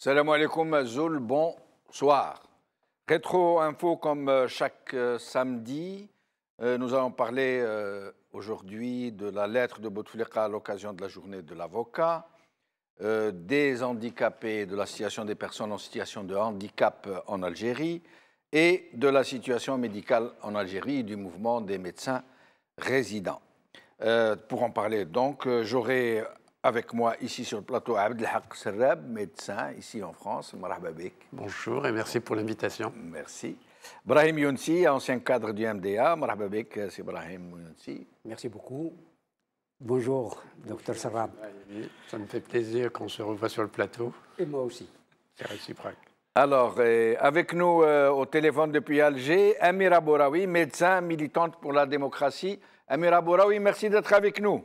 Salam alaikum Azul, bonsoir. Rétro Info comme chaque samedi, nous allons parler aujourd'hui de la lettre de Bouteflika à l'occasion de la journée de l'avocat, des handicapés, de la situation des personnes en situation de handicap en Algérie et de la situation médicale en Algérie et du mouvement des médecins résidents. Pour en parler donc, j'aurai avec moi ici sur le plateau Abdelhak Serrab, médecin ici en France. Marhaba bik. Bonjour et merci pour l'invitation. Merci. Brahim Younsi, ancien cadre du MDA. Marhaba bik, c'est Brahim Younsi. Merci beaucoup. Bonjour, docteur Serrab. Ça me fait plaisir qu'on se revoie sur le plateau. Et moi aussi. C'est réciproque. Alors, avec nous au téléphone depuis Alger, Amira Bouraoui, médecin militante pour la démocratie. Amira Bouraoui, merci d'être avec nous.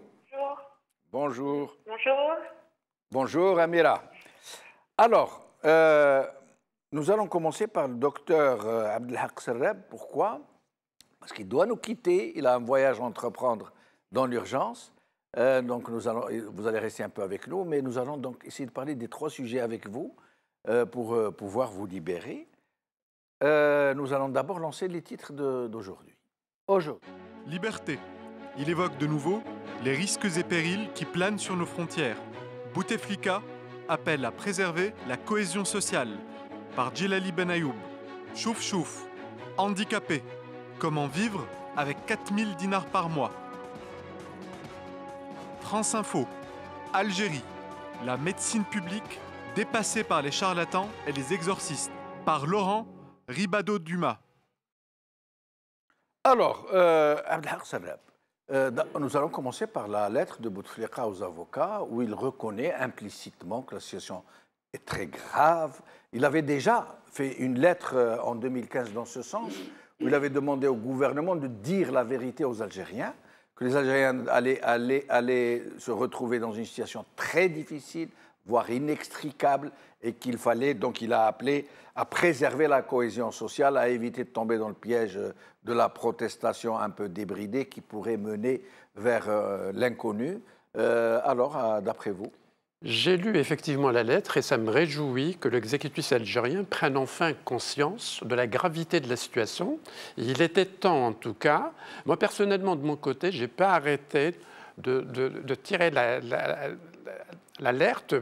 Bonjour. Bonjour. Bonjour, Amira. Alors, nous allons commencer par le docteur Abdelhak Serrab. Pourquoi? Parce qu'il doit nous quitter. Il a un voyage à entreprendre dans l'urgence. Donc, vous allez rester un peu avec nous, mais nous allons donc essayer de parler des trois sujets avec vous pour pouvoir vous libérer. Nous allons d'abord lancer les titres d'aujourd'hui. Liberté. Il évoque de nouveau les risques et périls qui planent sur nos frontières. Bouteflika appelle à préserver la cohésion sociale par Djellali Ben Ayoub. Chouf chouf. Handicapé. Comment vivre avec 4000 dinars par mois. France Info. Algérie. La médecine publique dépassée par les charlatans et les exorcistes. Par Laurent Ribado-Dumas. Alors, Abdelhak Serrab, nous allons commencer par la lettre de Bouteflika aux avocats où il reconnaît implicitement que la situation est très grave. Il avait déjà fait une lettre en 2015 dans ce sens, où il avait demandé au gouvernement de dire la vérité aux Algériens, que les Algériens allaient se retrouver dans une situation très difficile, voire inextricable, et qu'il fallait, donc il a appelé à préserver la cohésion sociale, à éviter de tomber dans le piège de la protestation un peu débridée qui pourrait mener vers l'inconnu. Alors, d'après vous? J'ai lu effectivement la lettre et ça me réjouit que l'exécutif algérien prenne enfin conscience de la gravité de la situation. Il était temps en tout cas. Moi personnellement de mon côté, je n'ai pas arrêté de tirer l'alerte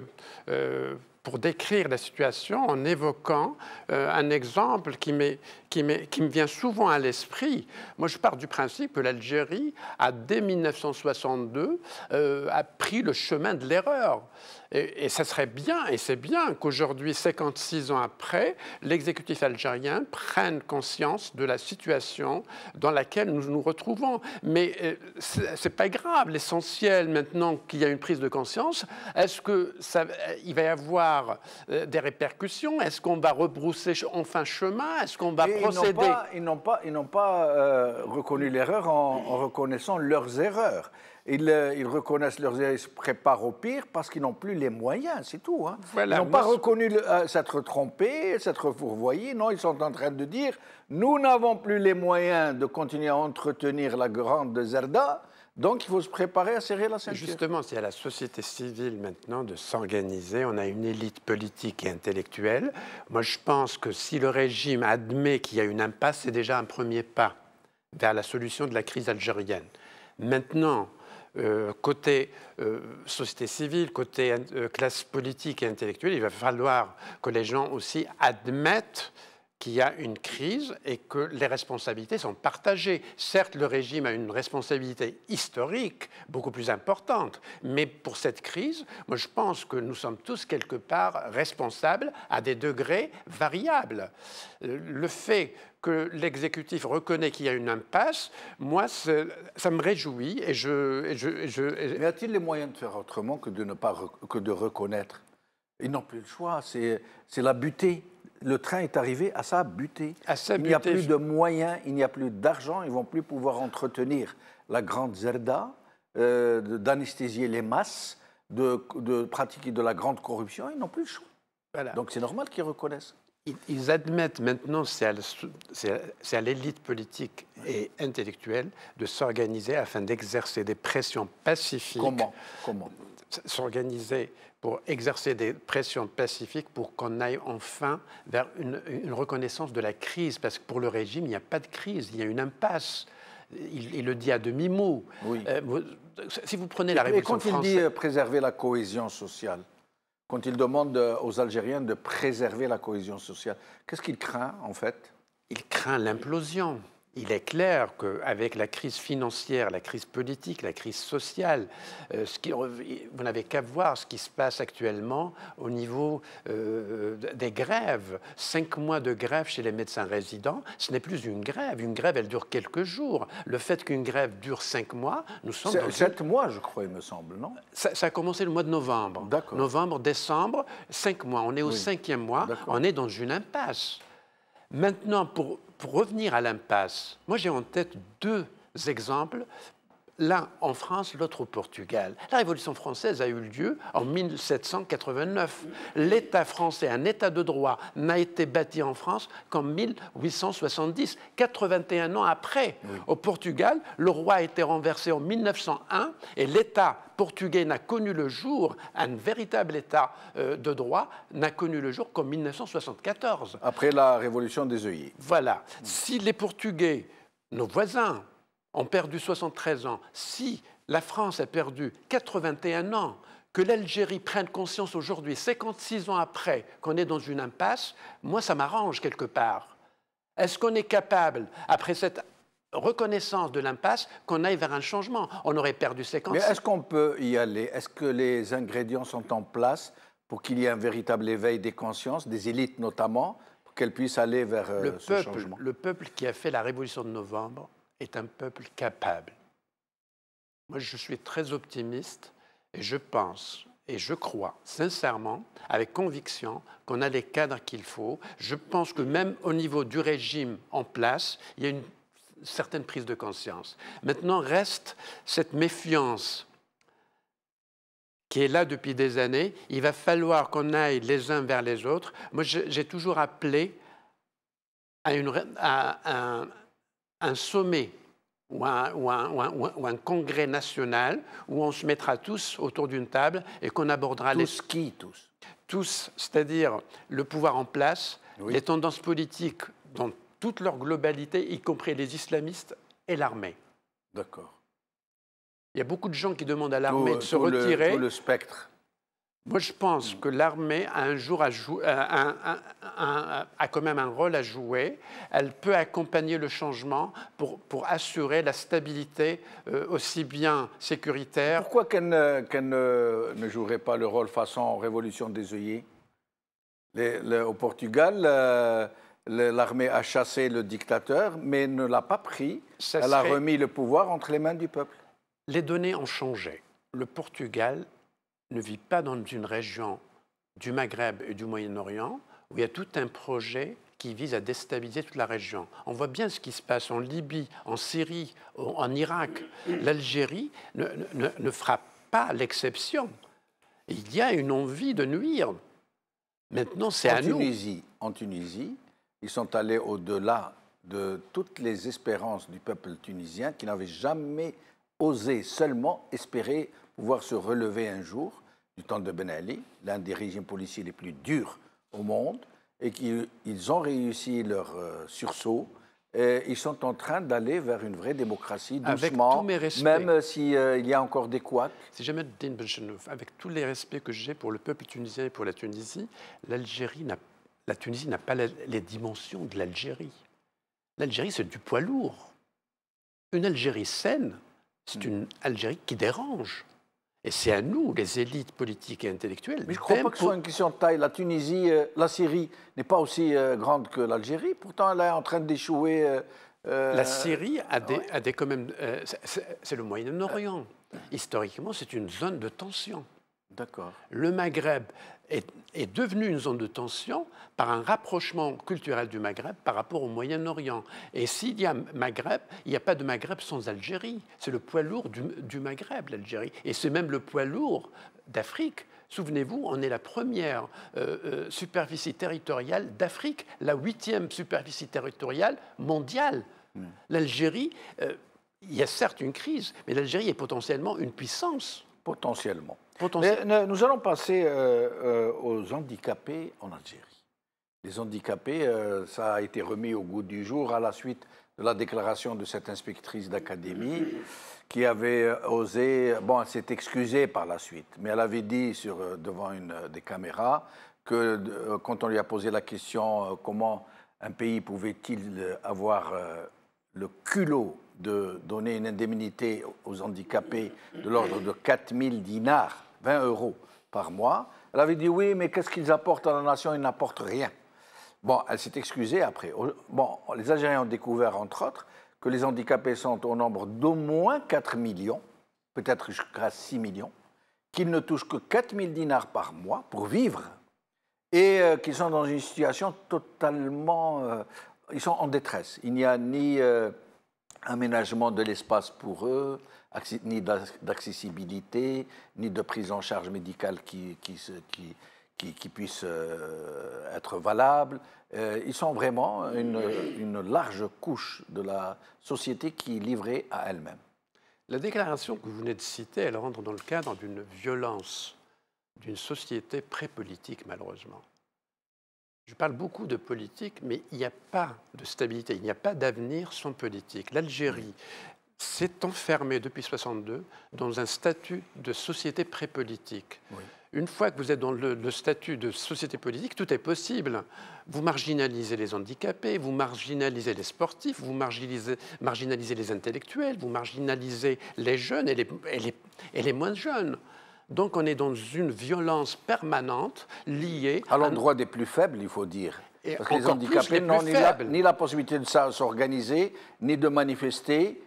pour décrire la situation en évoquant un exemple qui me vient souvent à l'esprit. Moi, je pars du principe que l'Algérie, dès 1962, a pris le chemin de l'erreur. Et ça serait bien, et c'est bien qu'aujourd'hui, 56 ans après, l'exécutif algérien prenne conscience de la situation dans laquelle nous nous retrouvons. Mais c'est pas grave. L'essentiel, maintenant qu'il y a une prise de conscience, est-ce qu'il va y avoir des répercussions? Est-ce qu'on va rebrousser enfin chemin? Est-ce qu'on va procéder? Ils n'ont pas reconnu l'erreur en reconnaissant leurs erreurs. Ils reconnaissent leurs erreurs, ils se préparent au pire parce qu'ils n'ont plus les moyens, c'est tout. Hein. Voilà, ils n'ont pas reconnu s'être trompés, s'être fourvoyés. Non, ils sont en train de dire « Nous n'avons plus les moyens de continuer à entretenir la grande Zerda, donc il faut se préparer à serrer la ceinture. » Justement, c'est à la société civile maintenant de s'organiser. On a une élite politique et intellectuelle. Moi, je pense que si le régime admet qu'il y a une impasse, c'est déjà un premier pas vers la solution de la crise algérienne. Maintenant, côté société civile, côté classe politique et intellectuelle, il va falloir que les gens aussi admettent qu'il y a une crise et que les responsabilités sont partagées. Certes, le régime a une responsabilité historique beaucoup plus importante, mais pour cette crise, moi je pense que nous sommes tous quelque part responsables à des degrés variables. Le fait que l'exécutif reconnaît qu'il y a une impasse, moi, ça me réjouit. Mais a-t-il les moyens de faire autrement que de reconnaître? Ils n'ont plus le choix, c'est la butée. Le train est arrivé à sa butée. Il n'y a plus de moyens, il n'y a plus d'argent, ils ne vont plus pouvoir entretenir la grande Zerda, d'anesthésier les masses, de pratiquer de la grande corruption, ils n'ont plus le choix. Voilà. Donc c'est normal qu'ils reconnaissent. Ils admettent maintenant, c'est à l'élite politique et intellectuelle de s'organiser afin d'exercer des pressions pacifiques. Comment S'organiser pour exercer des pressions pacifiques pour qu'on aille enfin vers une reconnaissance de la crise. Parce que pour le régime, il n'y a pas de crise, il y a une impasse. Il le dit à demi-mot. Oui. Si vous prenez la Révolution française... Et quand il dit préserver la cohésion sociale, quand il demande aux Algériens de préserver la cohésion sociale, qu'est-ce qu'il craint en fait? Il craint l'implosion. Il est clair qu'avec la crise financière, la crise politique, la crise sociale, vous n'avez qu'à voir ce qui se passe actuellement au niveau des grèves. 5 mois de grève chez les médecins résidents, ce n'est plus une grève. Une grève, elle dure quelques jours. Le fait qu'une grève dure 5 mois, nous sommes dans 7 mois, je crois, il me semble, non? Ça a commencé le mois de novembre. D'accord. Novembre, décembre, 5 mois. On est au 5e mois, on est dans une impasse. Maintenant, pour revenir à l'impasse, moi j'ai en tête 2 exemples, l'un en France, l'autre au Portugal. La Révolution française a eu lieu en 1789. L'État français, un État de droit, n'a été bâti en France qu'en 1870, 81 ans après. Oui. Au Portugal, le roi a été renversé en 1901 et l'État portugais n'a connu le jour, un véritable État de droit, n'a connu le jour qu'en 1974. Après la Révolution des œillets. Voilà. Si les Portugais, nos voisins, ont perdu 73 ans, si la France a perdu 81 ans, que l'Algérie prenne conscience aujourd'hui, 56 ans après, qu'on est dans une impasse, moi ça m'arrange quelque part. Est-ce qu'on est capable, après cette reconnaissance de l'impasse, qu'on aille vers un changement? On aurait perdu 56 ans. Mais est-ce qu'on peut y aller? Est-ce que les ingrédients sont en place pour qu'il y ait un véritable éveil des consciences, des élites notamment, pour qu'elles puissent aller vers ce changement? Le peuple qui a fait la Révolution de novembre est un peuple capable. Moi, je suis très optimiste et je pense et je crois sincèrement, avec conviction, qu'on a les cadres qu'il faut. Je pense que même au niveau du régime en place, il y a une certaine prise de conscience. Maintenant, reste cette méfiance qui est là depuis des années. Il va falloir qu'on aille les uns vers les autres. Moi, j'ai toujours appelé à un sommet ou un congrès national où on se mettra tous autour d'une table et qu'on abordera tous, c'est-à-dire le pouvoir en place, oui, les tendances politiques dans toute leur globalité, y compris les islamistes et l'armée. D'accord. Il y a beaucoup de gens qui demandent à l'armée de se retirer. Tout le spectre. Moi, je pense que l'armée a un jour a quand même un rôle à jouer. Elle peut accompagner le changement pour assurer la stabilité aussi bien sécuritaire. Pourquoi qu'elle ne jouerait pas le rôle façon révolution des œillets? Au Portugal, l'armée a chassé le dictateur, mais ne l'a pas pris. Elle a remis le pouvoir entre les mains du peuple. Les données ont changé. Le Portugal ne vit pas dans une région du Maghreb et du Moyen-Orient où il y a tout un projet qui vise à déstabiliser toute la région. On voit bien ce qui se passe en Libye, en Syrie, en Irak. L'Algérie ne fera pas l'exception. Il y a une envie de nuire. Maintenant, c'est à nous. En Tunisie, ils sont allés au-delà de toutes les espérances du peuple tunisien qui n'avait jamais osé seulement espérer pouvoir se relever un jour du temps de Ben Ali, l'un des régimes policiers les plus durs au monde, et qu'ils ont réussi leur sursaut. Et ils sont en train d'aller vers une vraie démocratie, doucement, même s'il y a encore des couacs. Si jamais, avec tous les respects que j'ai pour le peuple tunisien et pour la Tunisie, la Tunisie n'a pas les dimensions de l'Algérie. L'Algérie, c'est du poids lourd. Une Algérie saine, c'est une Algérie qui dérange. Et c'est à nous, les élites politiques et intellectuelles. Mais je ne crois pas que ce soit une question de taille. La Tunisie, la Syrie n'est pas aussi grande que l'Algérie. Pourtant, elle est en train d'échouer. La Syrie a quand même. C'est le Moyen-Orient. Historiquement, c'est une zone de tension. D'accord. Le Maghreb est devenu une zone de tension par un rapprochement culturel du Maghreb par rapport au Moyen-Orient. Et s'il y a Maghreb, il n'y a pas de Maghreb sans Algérie. C'est le poids lourd du Maghreb, l'Algérie. Et c'est même le poids lourd d'Afrique Souvenez-vous, on est la première superficie territoriale d'Afrique, la 8e superficie territoriale mondiale. L'Algérie, il y a certes une crise, mais l'Algérie est potentiellement une puissance. Potentiellement. Mais nous allons passer aux handicapés en Algérie. Les handicapés, ça a été remis au goût du jour à la suite de la déclaration de cette inspectrice d'académie qui avait osé, bon, elle s'est excusée par la suite, mais elle avait dit devant des caméras que quand on lui a posé la question comment un pays pouvait-il avoir le culot de donner une indemnité aux handicapés de l'ordre de 4 000 dinars, 20 € par mois, elle avait dit oui, mais qu'est-ce qu'ils apportent à la nation? Ils n'apportent rien. Bon, elle s'est excusée après. Bon, les Algériens ont découvert, entre autres, que les handicapés sont au nombre d'au moins 4 millions, peut-être jusqu'à 6 millions, qu'ils ne touchent que 4 000 dinars par mois pour vivre et qu'ils sont dans une situation totalement... ils sont en détresse. Il n'y a ni aménagement de l'espace pour eux, ni d'accessibilité, ni de prise en charge médicale qui puisse être valable. Ils sont vraiment une large couche de la société qui est livrée à elle-même. La déclaration que vous venez de citer, elle rentre dans le cadre d'une violence d'une société pré-politique, malheureusement. Je parle beaucoup de politique, mais il n'y a pas de stabilité, il n'y a pas d'avenir sans politique. L'Algérie s'est enfermée depuis 1962 dans un statut de société pré-politique. Oui. Une fois que vous êtes dans le statut de société politique, tout est possible. Vous marginalisez les handicapés, vous marginalisez les sportifs, vous marginalisez les intellectuels, vous marginalisez les jeunes et les moins jeunes. Donc on est dans une violence permanente liée à l'endroit des plus faibles, il faut dire. Parce que les handicapés n'ont ni la possibilité de s'organiser, ni de manifester.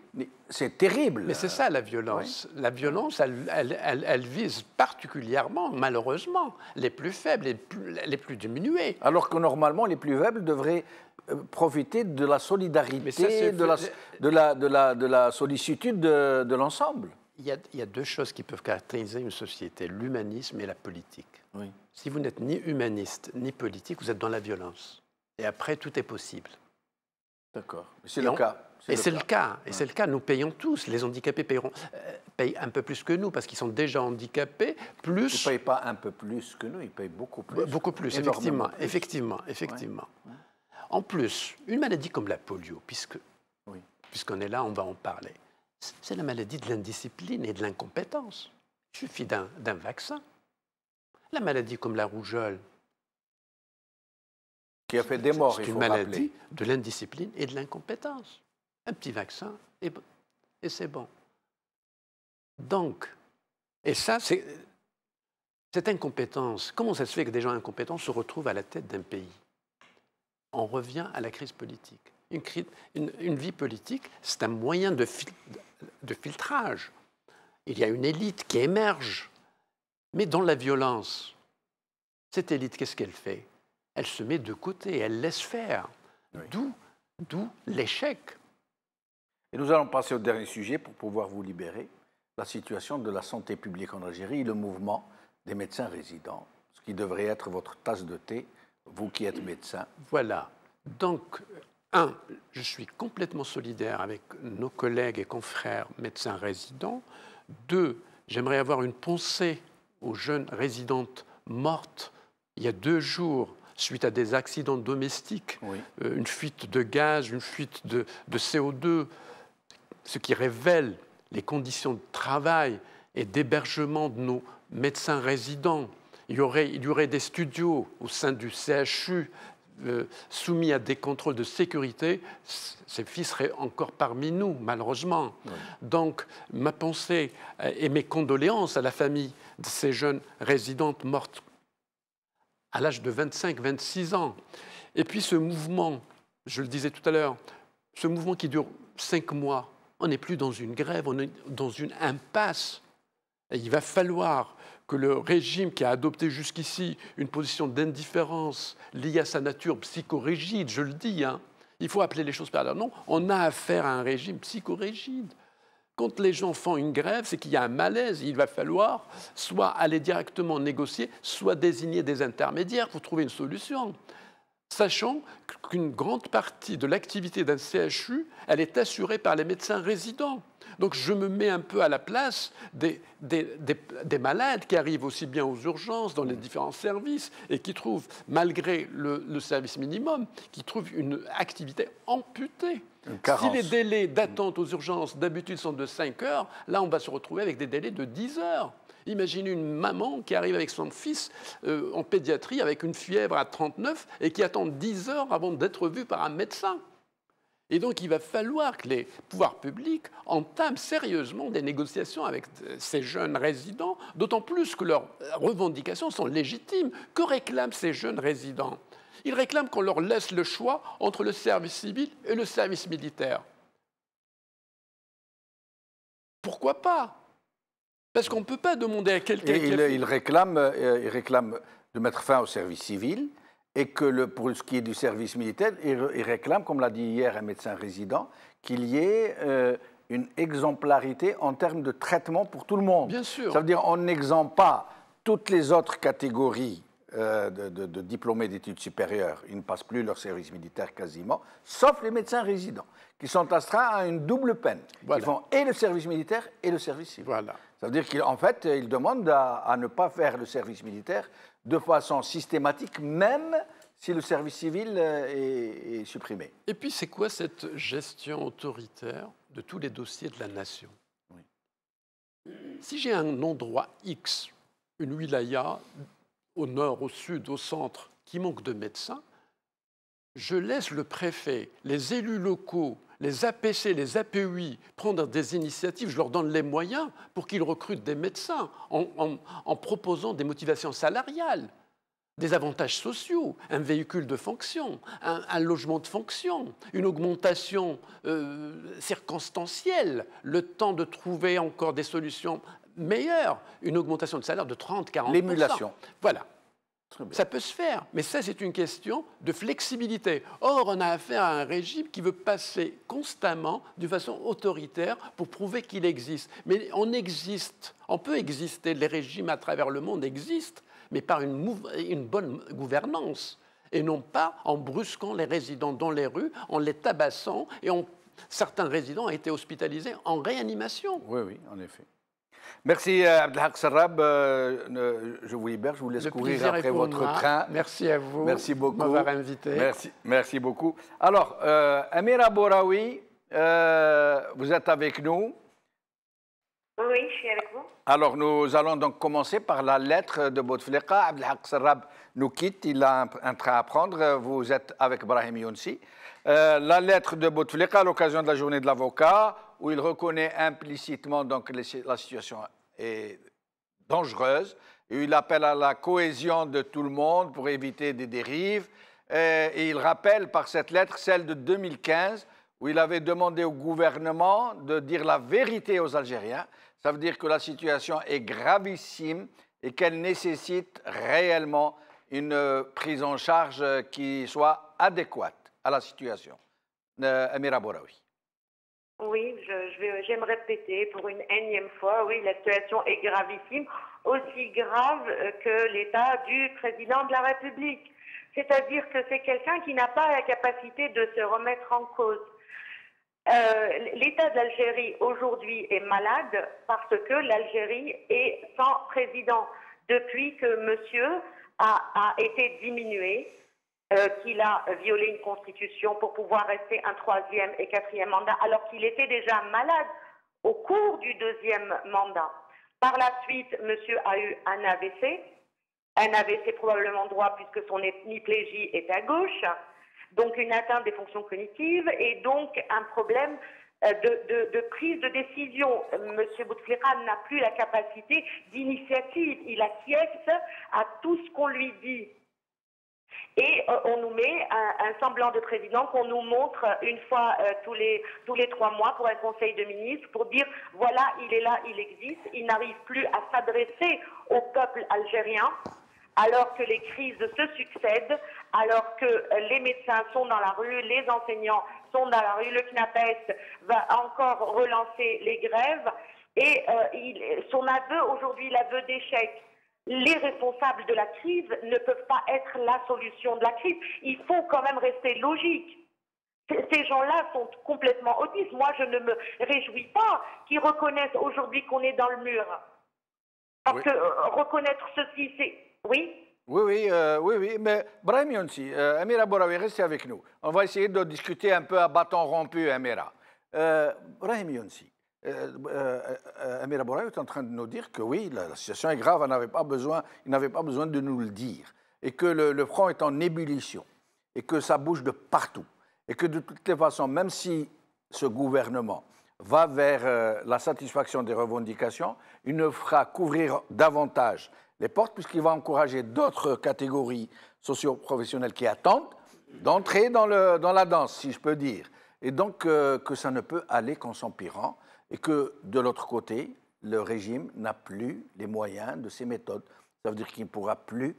C'est terrible. Mais c'est ça la violence. Oui. La violence, elle vise particulièrement, malheureusement, les plus faibles, les plus diminués. Alors que normalement, les plus faibles devraient profiter de la solidarité, de la sollicitude de l'ensemble. Il y a deux choses qui peuvent caractériser une société, l'humanisme et la politique. Oui. Si vous n'êtes ni humaniste ni politique, vous êtes dans la violence. Et après, tout est possible. D'accord. C'est le cas. Et c'est le cas. Et c'est le cas. Nous payons tous. Les handicapés payent un peu plus que nous parce qu'ils sont déjà handicapés. Plus. Ils ne payent pas un peu plus que nous, ils payent beaucoup plus. Beaucoup plus, effectivement. Effectivement. Ouais. En plus, une maladie comme la polio, puisqu'on est là, on va en parler. C'est la maladie de l'indiscipline et de l'incompétence. Il suffit d'un vaccin. La maladie comme la rougeole, qui a fait des morts, c'est une maladie de l'indiscipline et de l'incompétence. Un petit vaccin et c'est bon. Donc, et ça, cette incompétence, comment ça se fait que des gens incompétents se retrouvent à la tête d'un pays? On revient à la crise politique. Une vie politique, c'est un moyen de filtrage. Il y a une élite qui émerge, mais dans la violence. Cette élite, qu'est-ce qu'elle fait? Elle se met de côté, elle laisse faire. Oui. D'où l'échec. Et nous allons passer au dernier sujet pour pouvoir vous libérer. La situation de la santé publique en Algérie, le mouvement des médecins résidents, ce qui devrait être votre tasse de thé, vous qui êtes médecin. Voilà. Donc, je suis complètement solidaire avec nos collègues et confrères médecins résidents. 2, j'aimerais avoir une pensée aux jeunes résidentes mortes il y a 2 jours suite à des accidents domestiques, oui. Une fuite de gaz, une fuite de CO2, ce qui révèle les conditions de travail et d'hébergement de nos médecins résidents. Il y aurait des studios au sein du CHU soumis à des contrôles de sécurité. Ces filles seraient encore parmi nous, malheureusement. Oui. Donc, ma pensée et mes condoléances à la famille de ces jeunes résidentes mortes à l'âge de 25-26 ans. Et puis ce mouvement, je le disais tout à l'heure, ce mouvement qui dure 5 mois, on n'est plus dans une grève, on est dans une impasse. Et il va falloir que le régime qui a adopté jusqu'ici une position d'indifférence liée à sa nature psychorigide, je le dis, il faut appeler les choses par leur nom, on a affaire à un régime psychorigide. Quand les gens font une grève, c'est qu'il y a un malaise. Il va falloir soit aller directement négocier, soit désigner des intermédiaires pour trouver une solution. Sachant qu'une grande partie de l'activité d'un CHU, elle est assurée par les médecins résidents. Donc je me mets un peu à la place des malades qui arrivent aussi bien aux urgences, dans les différents services, et qui trouvent, malgré le service minimum, qui trouvent une activité amputée. Si les délais d'attente aux urgences d'habitude sont de 5 heures, là on va se retrouver avec des délais de 10 heures. Imaginez une maman qui arrive avec son fils en pédiatrie avec une fièvre à 39 et qui attend 10 heures avant d'être vue par un médecin. Et donc, il va falloir que les pouvoirs publics entament sérieusement des négociations avec ces jeunes résidents, d'autant plus que leurs revendications sont légitimes. Que réclament ces jeunes résidents? Ils réclament qu'on leur laisse le choix entre le service civil et le service militaire. Pourquoi pas? Parce qu'on ne peut pas demander à quelqu'un... Il réclame de mettre fin au service civil et que pour ce qui est du service militaire, il réclame, comme l'a dit hier un médecin résident, qu'il y ait une exemplarité en termes de traitement pour tout le monde. Bien sûr. Ça veut dire qu'on n'exempte pas toutes les autres catégories de diplômés d'études supérieures. Ils ne passent plus leur service militaire quasiment, sauf les médecins résidents, qui sont astreints à une double peine. Voilà. Ils font et le service militaire et le service civil. Voilà. Ça veut dire qu'en fait, ils demandent à ne pas faire le service militaire de façon systématique, même si le service civil est supprimé. Et puis, c'est quoi cette gestion autoritaire de tous les dossiers de la nation? Oui. Si j'ai un endroit X, une wilaya, au nord, au sud, au centre, qui manque de médecins, je laisse le préfet, les élus locaux, les APC, les APUI prendre des initiatives, je leur donne les moyens pour qu'ils recrutent des médecins en proposant des motivations salariales, des avantages sociaux, un véhicule de fonction, un logement de fonction, une augmentation circonstancielle, le temps de trouver encore des solutions meilleures, une augmentation de salaire de 30-40%. L'émulation. Voilà. Ça peut se faire, mais ça, c'est une question de flexibilité. Or, on a affaire à un régime qui veut passer constamment de façon autoritaire pour prouver qu'il existe. Mais on existe, on peut exister, les régimes à travers le monde existent, mais par une bonne gouvernance, et non pas en brusquant les résidents dans les rues, en les tabassant, et certains résidents ont été hospitalisés en réanimation. Oui, oui, en effet. Merci Abdelhak Sarrab, je vous libère, je vous laisse courir après votre train. Merci à vous. Merci beaucoup. De m'avoir invité. Merci beaucoup. Alors, Amira Bouraoui, vous êtes avec nous. Oui, je suis avec vous. Alors, nous allons donc commencer par la lettre de Bouteflika. Abdelhak Sarrab nous quitte, il a un train à prendre. Vous êtes avec Brahim Younsi. La lettre de Bouteflika à l'occasion de la journée de l'avocat, où il reconnaît implicitement donc la situation est dangereuse, et il appelle à la cohésion de tout le monde pour éviter des dérives. Et il rappelle par cette lettre celle de 2015, où il avait demandé au gouvernement de dire la vérité aux Algériens. Ça veut dire que la situation est gravissime et qu'elle nécessite réellement une prise en charge qui soit adéquate à la situation. Amira Bouraoui. Oui, je vais me répéter pour une énième fois. Oui, la situation est gravissime, aussi grave que l'état du président de la République. C'est-à-dire que c'est quelqu'un qui n'a pas la capacité de se remettre en cause. L'état de l'Algérie aujourd'hui est malade parce que l'Algérie est sans président. Depuis que monsieur a été diminué, qu'il a violé une constitution pour pouvoir rester un 3e et 4e mandat, alors qu'il était déjà malade au cours du 2e mandat. Par la suite, monsieur a eu un AVC probablement droit puisque son hémiplégie est à gauche, donc une atteinte des fonctions cognitives et donc un problème de prise de décision. Monsieur Bouteflika n'a plus la capacité d'initiative, il acquiesce à tout ce qu'on lui dit. Et on nous met un semblant de président qu'on nous montre une fois tous les 3 mois pour un conseil de ministres pour dire voilà, il est là, il existe. Il n'arrive plus à s'adresser au peuple algérien alors que les crises se succèdent, alors que les médecins sont dans la rue, les enseignants sont dans la rue, le CNAPES va encore relancer les grèves. Et son aveu aujourd'hui, l'aveu d'échec, les responsables de la crise ne peuvent pas être la solution de la crise. Il faut quand même rester logique. Ces gens-là sont complètement autistes. Moi, je ne me réjouis pas qu'ils reconnaissent aujourd'hui qu'on est dans le mur. Parce que reconnaître ceci, c'est... Oui. Oui, mais Brahim Younsi, Amira Bouraoui, restez avec nous. On va essayer de discuter un peu à bâton rompu, Amira. Brahim Younsi, Amira Bouraoui est en train de nous dire que oui, la situation est grave, il n'avait pas besoin de nous le dire, et que le front est en ébullition, et que ça bouge de partout, et que de toutes les façons, même si ce gouvernement va vers la satisfaction des revendications, il ne fera qu'ouvrir davantage les portes, puisqu'il va encourager d'autres catégories socio-professionnelles qui attendent d'entrer dans la danse, si je peux dire. Et donc que ça ne peut aller qu'en s'empirant, et que de l'autre côté, le régime n'a plus les moyens de ses méthodes. Ça veut dire qu'il ne pourra plus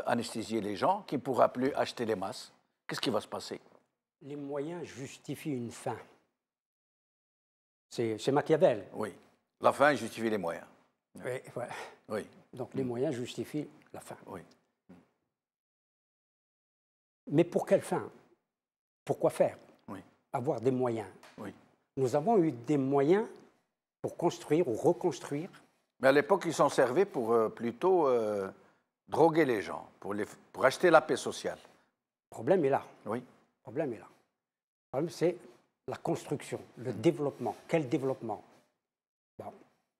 anesthésier les gens, qu'il ne pourra plus acheter les masses. Qu'est-ce qui va se passer? Les moyens justifient une fin. C'est Machiavel. Oui, la fin justifie les moyens. Oui, ouais. Oui. Donc les moyens justifient la fin. Oui. Mais pour quelle fin? Pourquoi faire? Oui. Avoir des moyens. Oui. Nous avons eu des moyens pour construire ou reconstruire. Mais à l'époque, ils s'en servaient pour plutôt droguer les gens, pour acheter la paix sociale. Le problème est là. Oui. Le problème est là. Le problème, c'est la construction, le développement. Quel développement? Bon,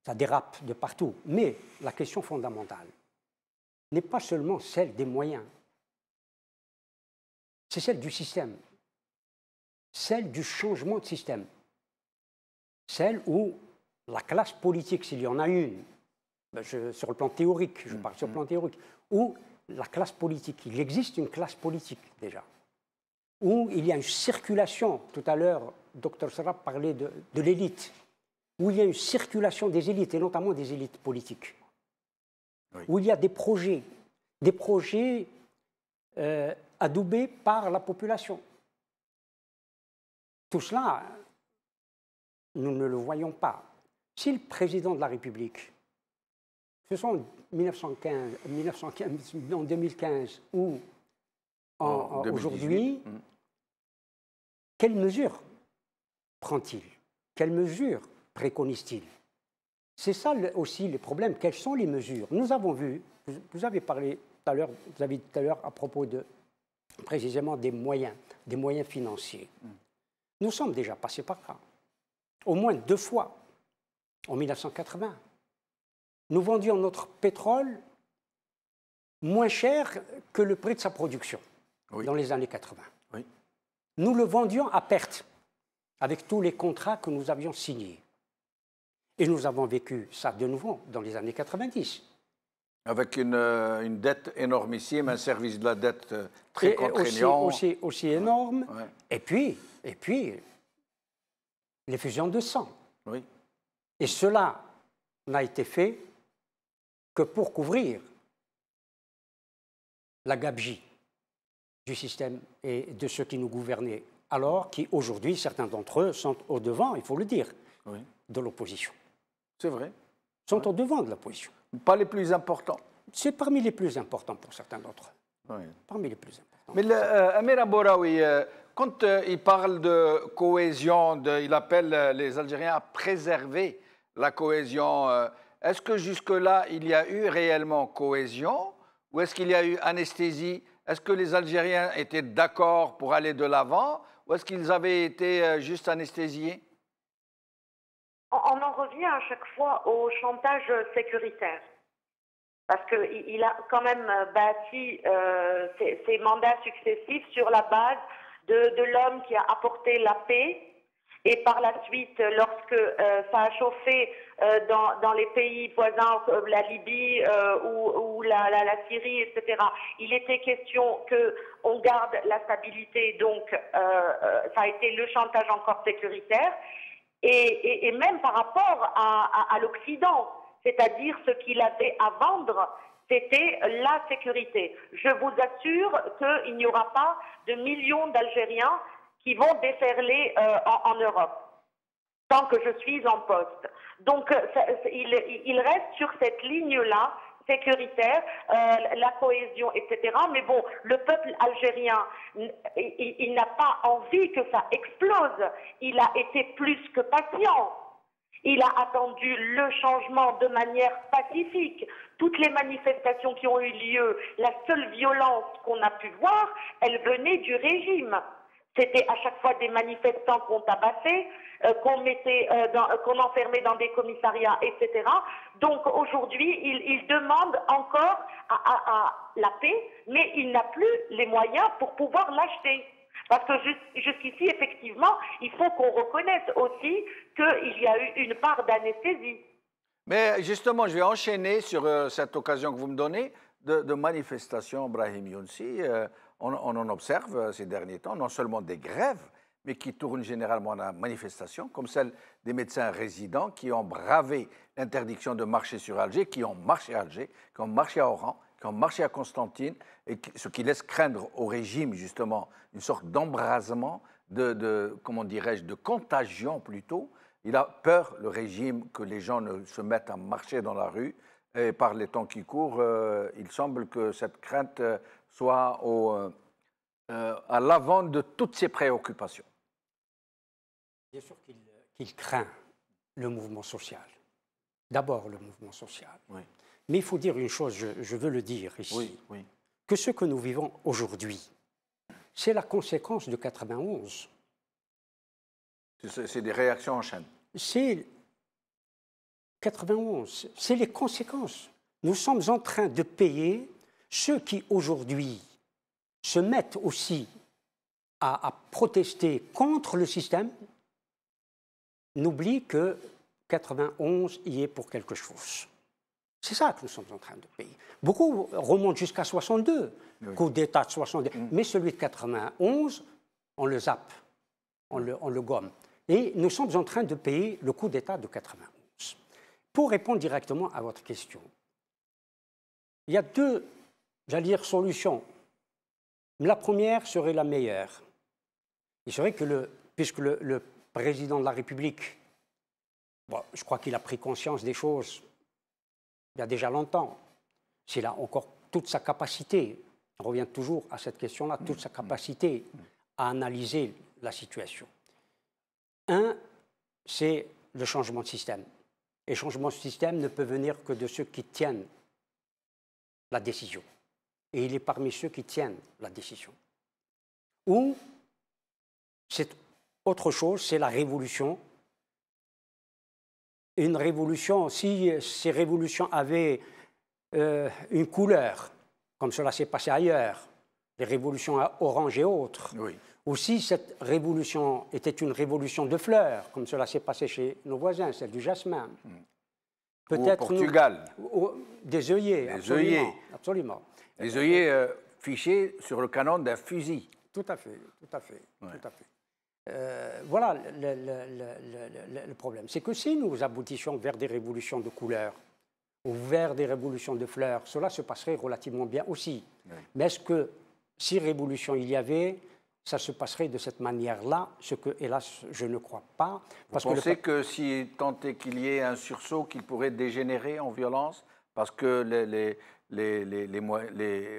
ça dérape de partout. Mais la question fondamentale n'est pas seulement celle des moyens. C'est celle du système. Celle du changement de système. Celle où la classe politique, s'il y en a une, sur le plan théorique, je parle sur le plan théorique, où la classe politique, il existe une classe politique déjà, où il y a une circulation, tout à l'heure, Dr Sarrab parlait de l'élite, où il y a une circulation des élites, et notamment des élites politiques, oui. Où il y a des projets adoubés par la population. Tout cela, nous ne le voyons pas. Si le président de la République, ce soit en 2015 ou aujourd'hui, quelles mesures prend-il? Quelles mesures préconise-t-il? C'est ça aussi le problème. Quelles sont les mesures? Nous avons vu, vous avez parlé tout à l'heure, vous avez dit tout à l'heure à propos précisément des moyens financiers. Nous sommes déjà passés par là. Au moins 2 fois, en 1980. Nous vendions notre pétrole moins cher que le prix de sa production, oui. Dans les années 80. Oui. Nous le vendions à perte, avec tous les contrats que nous avions signés. Et nous avons vécu ça de nouveau dans les années 90. Avec une dette énormissime, un service de la dette très contraignant. Aussi énorme. Ouais. Et puis, les fusions de sang. Oui. Et cela n'a été fait que pour couvrir la gabegie du système et de ceux qui nous gouvernaient, alors qu'aujourd'hui, certains d'entre eux sont au devant, il faut le dire, oui. De l'opposition. C'est vrai. Sont au devant de l'opposition. Pas les plus importants. C'est parmi les plus importants pour certains d'entre eux. Oui. Parmi les plus importants. Mais Amira Bouraoui, quand il parle de cohésion, il appelle les Algériens à préserver la cohésion, est-ce que jusque-là, il y a eu réellement cohésion ou est-ce qu'il y a eu anesthésie? Est-ce que les Algériens étaient d'accord pour aller de l'avant ou est-ce qu'ils avaient été juste anesthésiés? On en revient à chaque fois au chantage sécuritaire. Parce qu'il a quand même bâti ses mandats successifs sur la base de l'homme qui a apporté la paix. Et par la suite, lorsque ça a chauffé dans les pays voisins, comme la Libye ou la Syrie, etc., il était question qu'on garde la stabilité. Donc, ça a été le chantage encore sécuritaire. Et même par rapport à l'Occident, c'est-à-dire ce qu'il avait à vendre, c'était la sécurité. Je vous assure qu'il n'y aura pas de millions d'Algériens qui vont déferler en Europe tant que je suis en poste. Donc, il reste sur cette ligne-là, sécuritaire, la cohésion, etc. Mais bon, le peuple algérien, il n'a pas envie que ça explose. Il a été plus que patient. Il a attendu le changement de manière pacifique. Toutes les manifestations qui ont eu lieu, la seule violence qu'on a pu voir, elle venait du régime. C'était à chaque fois des manifestants qu'on tabassait, qu'on enfermait dans des commissariats, etc. Donc aujourd'hui, il demande encore la paix, mais il n'a plus les moyens pour pouvoir l'acheter. Parce que jusqu'ici, effectivement, il faut qu'on reconnaisse aussi qu'il y a eu une part d'anesthésie. Mais justement, je vais enchaîner sur cette occasion que vous me donnez de manifestations, Brahim Younsi. On en observe ces derniers temps, non seulement des grèves, mais qui tournent généralement à la manifestation, comme celle des médecins résidents qui ont bravé l'interdiction de marcher sur Alger, qui ont marché à Alger, qui ont marché à Oran, qui ont marché à Constantine, et ce qui laisse craindre au régime, justement, une sorte d'embrasement, comment dirais-je, de contagion plutôt. Il a peur, le régime, que les gens ne se mettent à marcher dans la rue, et par les temps qui courent, il semble que cette crainte soit à l'avant de toutes ses préoccupations. Bien sûr qu'il craint le mouvement social. D'abord le mouvement social. Oui. Mais il faut dire une chose, je veux le dire ici, oui. que ce que nous vivons aujourd'hui, c'est la conséquence de 91. C'est des réactions en chaîne. C'est 91, c'est les conséquences. Nous sommes en train de payer ceux qui aujourd'hui se mettent aussi à protester contre le système, n'oublient que 91 y est pour quelque chose. C'est ça que nous sommes en train de payer. Beaucoup remontent jusqu'à 62, oui. Coup d'État de 62, mais celui de 91, on le zappe, on le gomme. Et nous sommes en train de payer le coup d'État de 91. Pour répondre directement à votre question, il y a deux, j'allais dire, solutions. La première serait la meilleure. Il serait que, puisque le président de la République, bon, je crois qu'il a pris conscience des choses il y a déjà longtemps, s'il a encore toute sa capacité, on revient toujours à cette question-là, toute sa capacité à analyser la situation. Un, c'est le changement de système. Et le changement de système ne peut venir que de ceux qui tiennent la décision. Et il est parmi ceux qui tiennent la décision. Ou, c'est autre chose, c'est la révolution. Une révolution, si ces révolutions avaient une couleur, comme cela s'est passé ailleurs, les révolutions à Orange et autres, oui. Ou si cette révolution était une révolution de fleurs, comme cela s'est passé chez nos voisins, celle du jasmin. Peut-être au Portugal. Des œillets, des œillets. Absolument. Des œillets fichés sur le canon d'un fusil. Tout à fait, tout à fait, ouais. Tout à fait. Voilà le problème. C'est que si nous aboutissions vers des révolutions de couleurs ou vers des révolutions de fleurs, cela se passerait relativement bien aussi. Oui. Mais est-ce que si révolution il y avait, ça se passerait de cette manière-là, ce que, hélas, je ne crois pas. Parce Vous pensez que si tant est qu'il y ait un sursaut, qu'il pourrait dégénérer en violence, parce que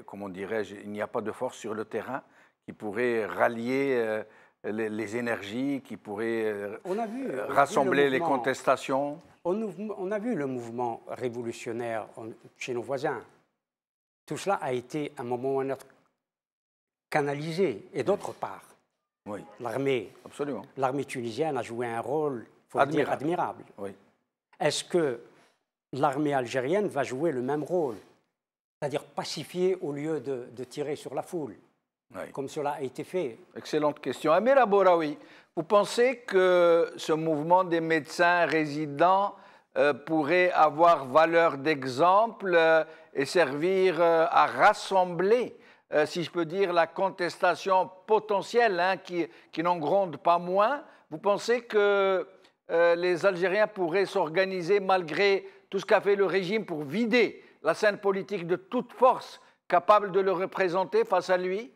comment dirais-je, il n'y a pas de force sur le terrain qui pourrait rallier les énergies, qui pourrait rassembler les contestations? On a vu le mouvement révolutionnaire chez nos voisins. Tout cela a été, à un moment ou à un autre, canalisé. Et d'autre part, oui. L'armée tunisienne a joué un rôle, faut dire, admirable. Oui. Est-ce que l'armée algérienne va jouer le même rôle, c'est-à-dire pacifier au lieu de tirer sur la foule, oui. Comme cela a été fait? Excellente question. Amir Abouraoui, vous pensez que ce mouvement des médecins résidents pourrait avoir valeur d'exemple et servir à rassembler, si je peux dire, la contestation potentielle, hein, qui n'en gronde pas moins? Vous pensez que les Algériens pourraient s'organiser malgré tout ce qu'a fait le régime pour vider la scène politique de toute force capable de le représenter face à lui?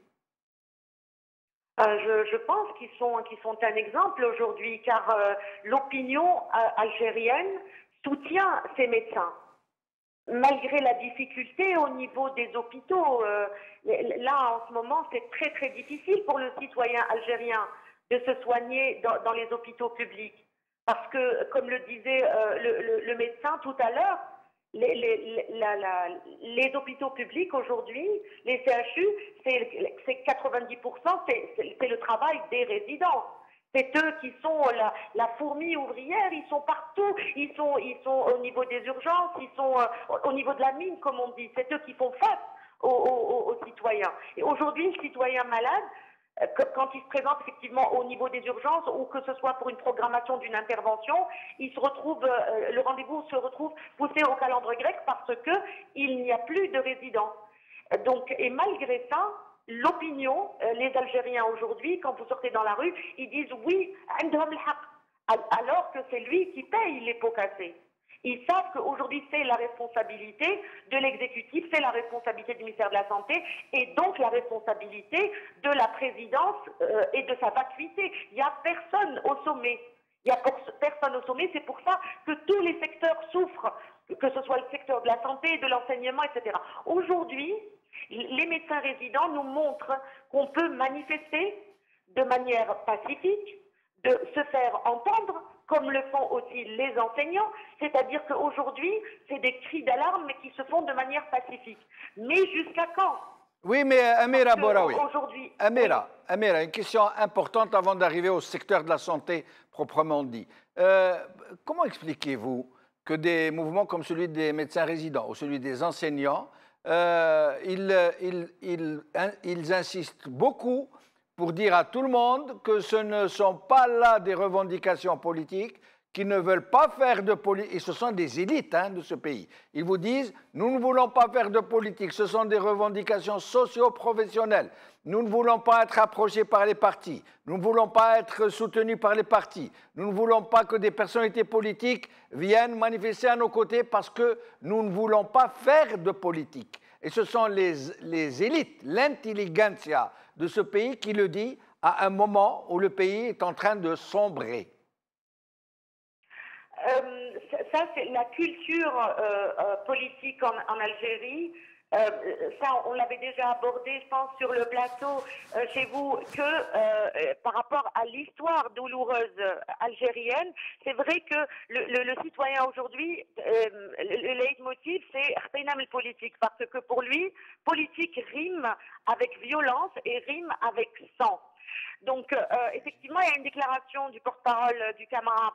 Je pense qu'ils sont un exemple aujourd'hui, car l'opinion algérienne soutient ces médecins. Malgré la difficulté au niveau des hôpitaux, là en ce moment c'est très très difficile pour le citoyen algérien de se soigner dans les hôpitaux publics. Parce que, comme le disait le médecin tout à l'heure, les hôpitaux publics aujourd'hui, les CHU, c'est 90%, c'est le travail des résidents. C'est eux qui sont la fourmi ouvrière, ils sont partout, ils sont au niveau des urgences, ils sont au niveau de la mine, comme on dit. C'est eux qui font face aux citoyens. Et aujourd'hui, le citoyen malade, quand il se présente effectivement au niveau des urgences ou que ce soit pour une programmation d'une intervention, il se retrouve, le rendez-vous se retrouve poussé au calendrier grec parce qu'il n'y a plus de résidents. Donc, et malgré ça, l'opinion, les Algériens aujourd'hui, quand vous sortez dans la rue, ils disent oui, alors que c'est lui qui paye les pots cassés. Ils savent qu'aujourd'hui, c'est la responsabilité de l'exécutif, c'est la responsabilité du ministère de la Santé et donc la responsabilité de la présidence et de sa vacuité. Il n'y a personne au sommet. Il n'y a personne au sommet. C'est pour ça que tous les secteurs souffrent, que ce soit le secteur de la santé, de l'enseignement, etc. Aujourd'hui, les médecins résidents nous montrent qu'on peut manifester de manière pacifique, de se faire entendre, comme le font aussi les enseignants, c'est-à-dire qu'aujourd'hui, c'est des cris d'alarme, mais qui se font de manière pacifique. Mais jusqu'à quand? Oui, mais Amira Boraoui, Amira, une question importante avant d'arriver au secteur de la santé proprement dit. Comment expliquez-vous que des mouvements comme celui des médecins résidents ou celui des enseignants, ils insistent beaucoup pour dire à tout le monde que ce ne sont pas là des revendications politiques, qu'ils ne veulent pas faire de politique, et ce sont des élites de ce pays. Ils vous disent, nous ne voulons pas faire de politique, ce sont des revendications socio-professionnelles. Nous ne voulons pas être approchés par les partis, nous ne voulons pas être soutenus par les partis, nous ne voulons pas que des personnalités politiques viennent manifester à nos côtés parce que nous ne voulons pas faire de politique. Et ce sont les élites, l'intelligentsia de ce pays qui le dit à un moment où le pays est en train de sombrer. Ça, c'est la culture politique en Algérie. Ça, on l'avait déjà abordé, je pense, sur le plateau chez vous, que par rapport à l'histoire douloureuse algérienne, c'est vrai que le citoyen aujourd'hui, le leitmotiv, c'est le politique, parce que pour lui, politique rime avec violence et rime avec sang. Donc, effectivement, il y a une déclaration du porte-parole du Camara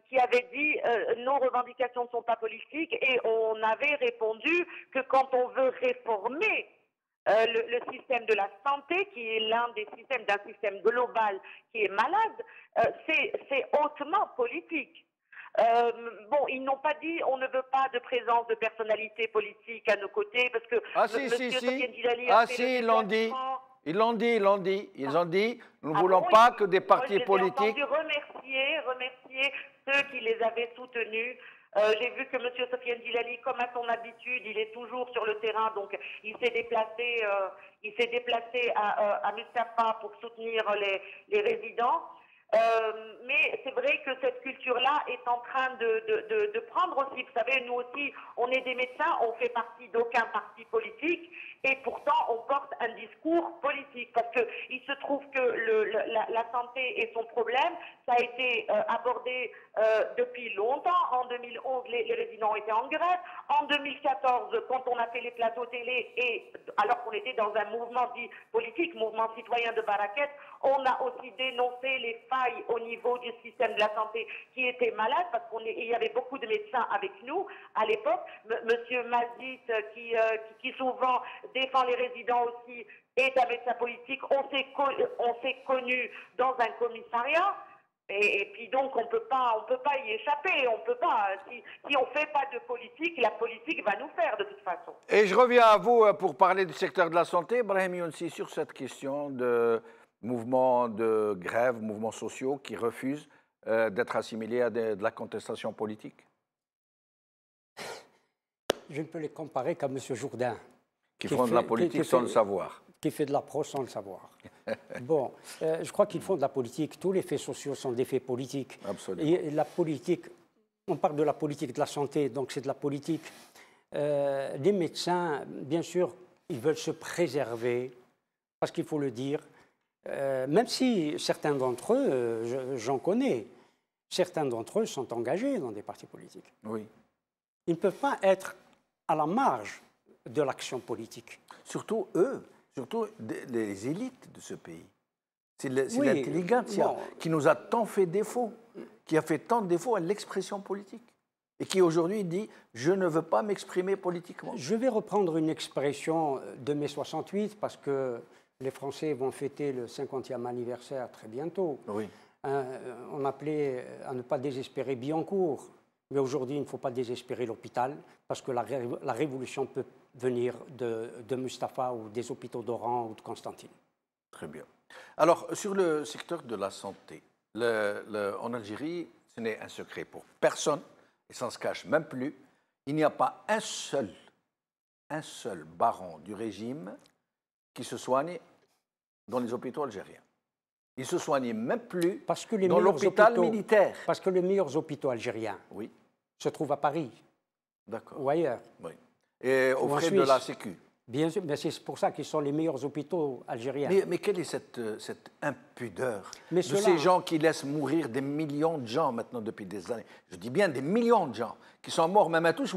qui avait dit nos revendications ne sont pas politiques, et on avait répondu que quand on veut réformer le système de la santé, qui est l'un des systèmes d'un système global qui est malade, c'est hautement politique. Bon, ils n'ont pas dit on ne veut pas de présence de personnalités politiques à nos côtés, parce que ils l'ont dit. Ils l'ont dit. Ils ont dit, nous ne voulons pas que des partis politiques. J'ai remercier ceux qui les avaient soutenus. J'ai vu que M. Sofiane Djilali, comme à son habitude, il est toujours sur le terrain, donc il s'est déplacé à Mustapha pour soutenir les résidents. Mais c'est vrai que cette culture-là est en train de prendre aussi. Vous savez, nous aussi, on est des médecins, on fait partie d'aucun parti politique, et pourtant on porte un discours politique, parce qu'il se trouve que la santé est son problème. Ça a été abordé depuis longtemps. En 2011, les résidents étaient en grève. En 2014, quand on a fait les plateaux télé, et alors qu'on était dans un mouvement dit politique, mouvement citoyen de Baraket, on a aussi dénoncé les failles au niveau du système de la santé qui était malade, parce qu'il y avait beaucoup de médecins avec nous à l'époque. Monsieur Mazit, qui souvent défend les résidents aussi, est un médecin politique. On s'est connus dans un commissariat. Et puis donc on peut pas y échapper, on peut pas. Si on fait pas de politique, la politique va nous faire de toute façon. Et je reviens à vous pour parler du secteur de la santé, Brahim Younsi, sur cette question de mouvements de grève, mouvements sociaux qui refusent d'être assimilés à de la contestation politique. je ne peux les comparer qu'à M. Jourdain. Qui font de la politique sans le savoir. Qui fait de la prose sans le savoir. Bon, je crois qu'ils font de la politique. Tous les faits sociaux sont des faits politiques. Absolument. Et la politique, on parle de la politique de la santé, donc c'est de la politique. Les médecins, bien sûr, ils veulent se préserver, parce qu'il faut le dire, même si certains d'entre eux, j'en connais, certains d'entre eux sont engagés dans des partis politiques. Oui. Ils ne peuvent pas être à la marge de l'action politique. Surtout eux, surtout les élites de ce pays. C'est Oui, l'intelligentsia bon. qui nous a tant fait défaut, qui a fait tant de défaut à l'expression politique. Et qui aujourd'hui dit « je ne veux pas m'exprimer politiquement ». Je vais reprendre une expression de mai 68 parce que les Français vont fêter le 50e anniversaire très bientôt. Oui. On appelait à ne pas désespérer Billancourt. Mais aujourd'hui, il ne faut pas désespérer l'hôpital parce que la révolution peut venir de Mustapha ou des hôpitaux d'Oran ou de Constantine. Très bien. Alors, sur le secteur de la santé, en Algérie, ce n'est un secret pour personne, et ça ne se cache même plus, il n'y a pas un seul baron du régime qui se soigne dans les hôpitaux algériens. Il ne se soigne même plus dans l'hôpital militaire. Parce que les meilleurs hôpitaux algériens se trouvent à Paris ou ailleurs. Oui. Et aux frais de la Sécu. Bien sûr, mais c'est pour ça qu'ils sont les meilleurs hôpitaux algériens. Mais quelle est cette impudeur de ces gens qui laissent mourir des millions de gens maintenant depuis des années? Je dis bien des millions de gens qui sont morts, même à tous,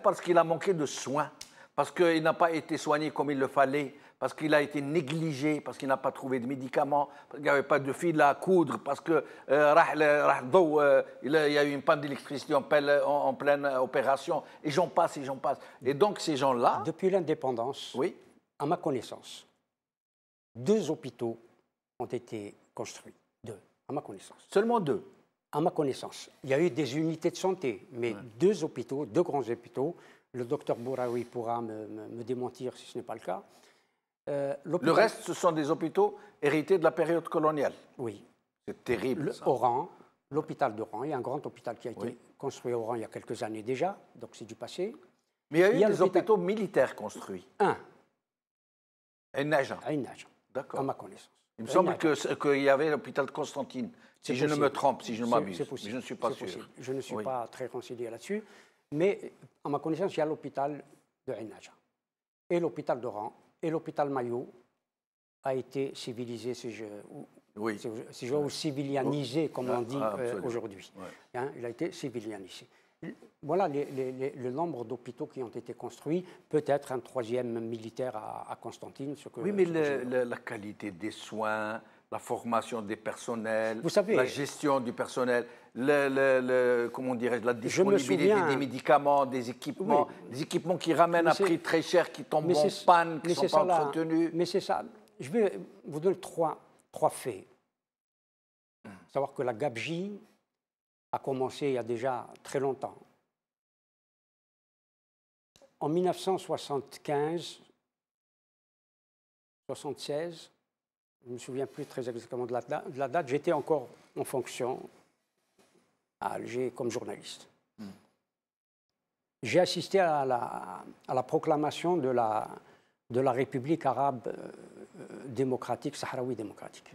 parce qu'il a manqué de soins, parce qu'il n'a pas été soigné comme il le fallait, parce qu'il a été négligé, parce qu'il n'a pas trouvé de médicaments, parce qu'il n'y avait pas de fil à coudre, parce qu'il y a eu une panne d'électricité en pleine opération, et j'en passe, et j'en passe. Et donc ces gens-là... Depuis l'indépendance, à ma connaissance, 2 hôpitaux ont été construits. 2, à ma connaissance. Seulement 2? À ma connaissance. Il y a eu des unités de santé, mais 2 hôpitaux, 2 grands hôpitaux. Le docteur Bouraoui pourra me démentir si ce n'est pas le cas. Le reste, ce sont des hôpitaux hérités de la période coloniale. Oui. C'est terrible, ça. Oran, l'hôpital d'Oran, il y a un grand hôpital qui a été construit à Oran il y a quelques années déjà, donc c'est du passé. Mais il y a eu des hôpitaux militaires construits. Un. À Naja. À Naja. D'accord. À ma connaissance. Il me semble qu'il y avait l'hôpital de Constantine, si je ne me trompe, si je ne m'abuse. C'est possible. Je ne suis pas sûr. Je ne suis pas très renseigné là-dessus. Mais à ma connaissance, il y a l'hôpital de Naja et l'hôpital d'Oran. Et l'hôpital Mayo a été civilisé, ou civilianisé, comme on dit aujourd'hui. Hein, il a été civilianisé. Voilà le nombre d'hôpitaux qui ont été construits, peut-être un 3e militaire à Constantine. Mais la qualité des soins, la formation des personnels, vous savez, la gestion du personnel, comment dirais-je, la disponibilité des médicaments, des équipements qui ramènent à prix très cher, qui tombent en panne, qui ne sont pas entretenus. Mais c'est ça. Je vais vous donner trois faits. Savoir que la gabegie a commencé il y a déjà très longtemps. En 1975, 76, je ne me souviens plus très exactement de la date, j'étais encore en fonction à Alger comme journaliste. J'ai assisté à la proclamation de la République arabe démocratique, sahraoui démocratique.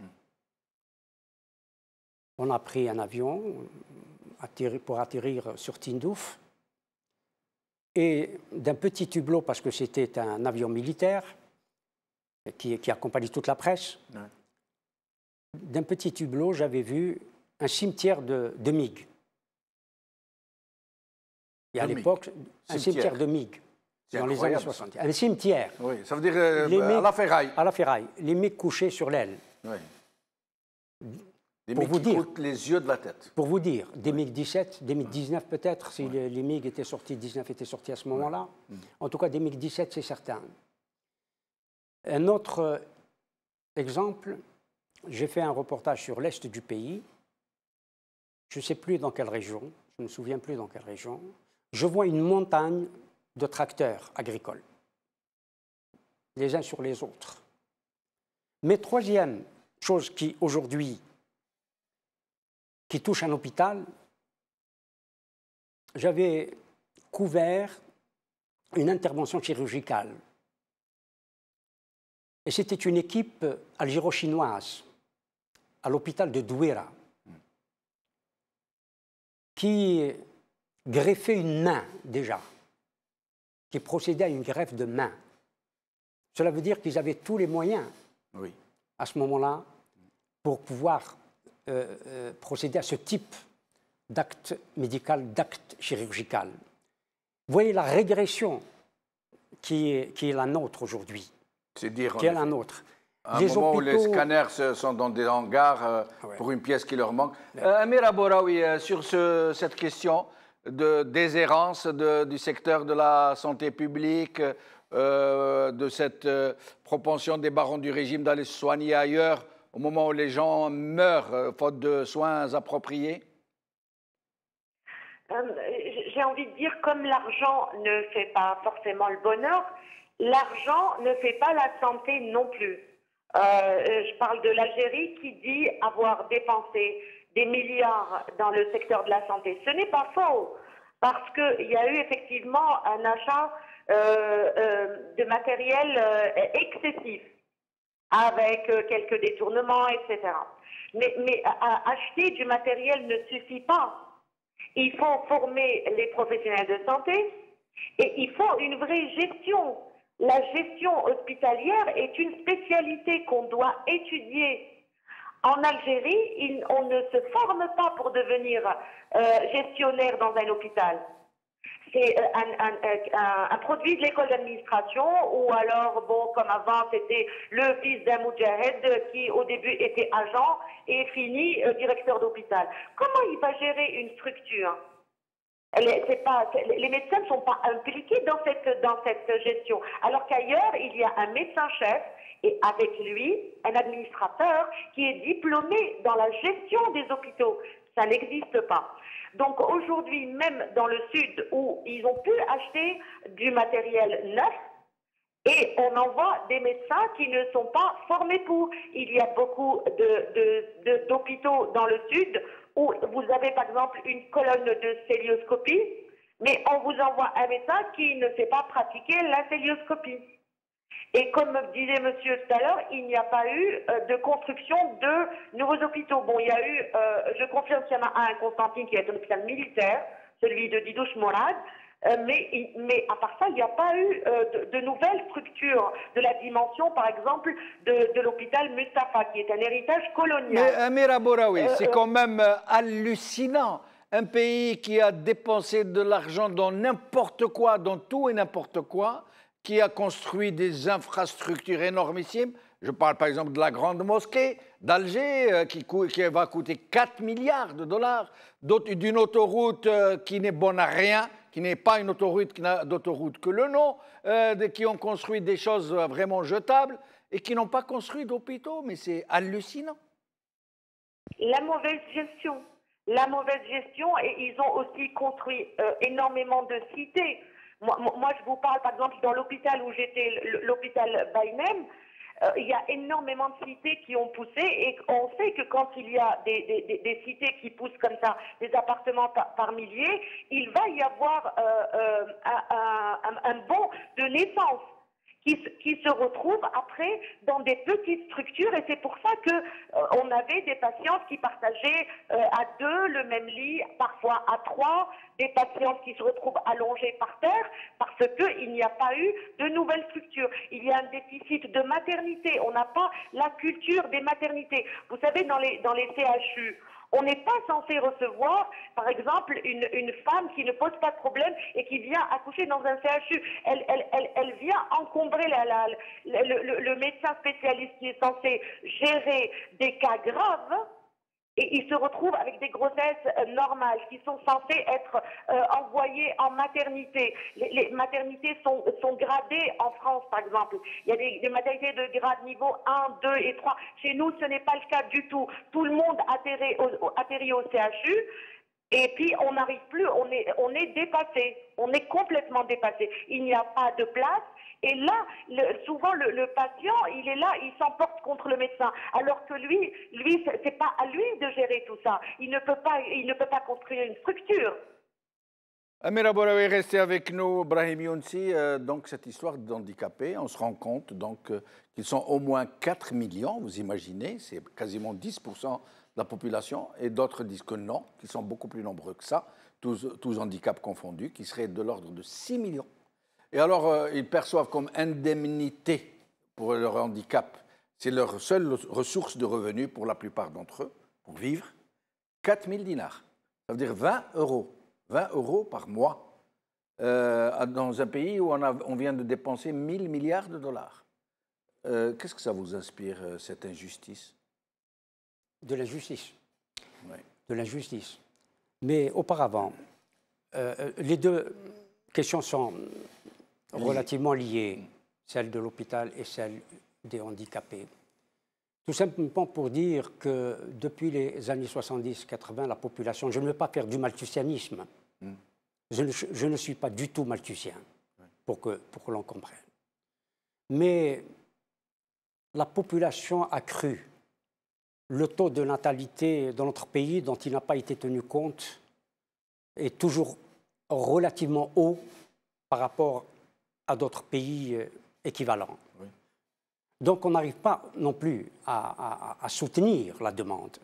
On a pris un avion pour atterrir sur Tindouf. Et d'un petit hublot, parce que c'était un avion militaire qui accompagnait toute la presse, d'un petit hublot, j'avais vu un cimetière de MiG. Et à l'époque, un cimetière de MiG, dans les années 60. Un cimetière. Oui, ça veut dire à la ferraille. À la ferraille. Les MiG couchés sur l'aile. Oui. Des MiG qui coûtent les yeux de la tête. Pour vous dire, des MiG-17, des MiG-19 peut-être, si les MiG étaient sortis, 19 étaient sortis à ce moment-là. En tout cas, des MiG-17, c'est certain. Un autre exemple, j'ai fait un reportage sur l'est du pays. Je ne sais plus dans quelle région, je ne me souviens plus dans quelle région. Je vois une montagne de tracteurs agricoles, les uns sur les autres. Mais troisième chose qui, aujourd'hui, qui touche un hôpital, j'avais couvert une intervention chirurgicale. Et c'était une équipe algéro-chinoise à l'hôpital de Douira qui greffait une main déjà, qui procédait à une greffe de main. Cela veut dire qu'ils avaient tous les moyens à ce moment-là pour pouvoir procéder à ce type d'acte médical, d'acte chirurgical. Vous voyez la régression qui est la nôtre aujourd'hui. C'est dire, qui est la nôtre. À un moment où les scanners sont dans des hangars pour une pièce qui leur manque. Amir Abouraoui, sur cette question de déshérence du secteur de la santé publique, de cette propension des barons du régime d'aller se soigner ailleurs au moment où les gens meurent faute de soins appropriés? J'ai envie de dire, comme l'argent ne fait pas forcément le bonheur, l'argent ne fait pas la santé non plus. Je parle de l'Algérie qui dit avoir dépensé des milliards dans le secteur de la santé. Ce n'est pas faux, parce qu'il y a eu effectivement un achat de matériel excessif, avec quelques détournements, etc. Mais acheter du matériel ne suffit pas. Il faut former les professionnels de santé et il faut une vraie gestion. La gestion hospitalière est une spécialité qu'on doit étudier. En Algérie, on ne se forme pas pour devenir gestionnaire dans un hôpital. C'est un produit de l'école d'administration ou alors, bon, comme avant, c'était le fils d'un moudjahed qui au début était agent et fini directeur d'hôpital. Comment il va gérer une structure? Les médecins ne sont pas impliqués dans cette gestion. Alors qu'ailleurs, il y a un médecin-chef et avec lui, un administrateur qui est diplômé dans la gestion des hôpitaux. Ça n'existe pas. Donc aujourd'hui, même dans le sud où ils ont pu acheter du matériel neuf, et on envoie des médecins qui ne sont pas formés pour. Il y a beaucoup d'hôpitaux dans le sud où vous avez par exemple une colonne de célioscopie, mais on vous envoie un médecin qui ne sait pas pratiquer la célioscopie. Et comme disait monsieur tout à l'heure, il n'y a pas eu de construction de nouveaux hôpitaux. Bon, il y a eu, je confirme qu'il y en a un à Constantine qui est un hôpital militaire, celui de Didouche Morad, mais à part ça, il n'y a pas eu de nouvelles structures de la dimension, par exemple, de l'hôpital Mustafa, qui est un héritage colonial. Mais Amir Abouraoui, c'est quand même hallucinant. Un pays qui a dépensé de l'argent dans n'importe quoi, dans tout et n'importe quoi, qui a construit des infrastructures énormissimes. Je parle par exemple de la grande mosquée d'Alger qui va coûter 4 milliards de dollars, d'une autoroute qui n'est bonne à rien, qui n'est pas une autoroute qui n'a d'autoroute que le nom, qui ont construit des choses vraiment jetables et qui n'ont pas construit d'hôpitaux. Mais c'est hallucinant. La mauvaise gestion. La mauvaise gestion, et ils ont aussi construit énormément de cités. Moi, je vous parle, par exemple, dans l'hôpital où j'étais, l'hôpital Baïnem, il y a énormément de cités qui ont poussé et on sait que quand il y a des cités qui poussent comme ça, des appartements par milliers, il va y avoir un bond de naissance qui se retrouvent après dans des petites structures et c'est pour ça que on avait des patientes qui partageaient à 2 le même lit, parfois à 3, des patientes qui se retrouvent allongées par terre parce qu'il n'y a pas eu de nouvelles structures. Il y a un déficit de maternité, on n'a pas la culture des maternités. Vous savez, dans les CHU, on n'est pas censé recevoir, par exemple, une femme qui ne pose pas de problème et qui vient accoucher dans un CHU. Elle vient encombrer le médecin spécialiste qui est censé gérer des cas graves et il se retrouve avec des grossesses normales qui sont censées être envoyées en maternité. Les maternités sont gradées en France, par exemple. Il y a des maternités de grade niveau 1, 2 et 3. Chez nous, ce n'est pas le cas du tout. Tout le monde atterrit au CHU. Et puis, on n'arrive plus, on est dépassé. On est complètement dépassé. Il n'y a pas de place. Et là, souvent, le patient, il est là, il s'emporte contre le médecin. Alors que lui, c'est pas à lui de gérer tout ça. Il ne peut pas construire une structure. Amira Bouraoui, restez avec nous. Brahim Younsi, donc cette histoire d'handicapés, on se rend compte donc qu'ils sont au moins 4 millions, vous imaginez, c'est quasiment 10% de la population, et d'autres disent que non, qu'ils sont beaucoup plus nombreux que ça, tous handicaps confondus, qui seraient de l'ordre de 6 millions. Et alors, ils perçoivent comme indemnité pour leur handicap, c'est leur seule ressource de revenus pour la plupart d'entre eux, pour vivre, 4 000 dinars. Ça veut dire 20 euros. 20 euros par mois, dans un pays où on vient de dépenser 1000 milliards de dollars. Qu'est-ce que ça vous inspire, cette injustice? De l'injustice. Oui. De l'injustice. Mais auparavant, les deux questions sont relativement liées, celle de l'hôpital et celle des handicapés. Tout simplement pour dire que depuis les années 70-80, la population, je ne veux pas faire du malthusianisme, je ne suis pas du tout malthusien, pour que l'on comprenne. Mais la population a cru, le taux de natalité dans notre pays dont il n'a pas été tenu compte est toujours relativement haut par rapport à d'autres pays équivalents. Oui. Donc on n'arrive pas non plus à soutenir la demande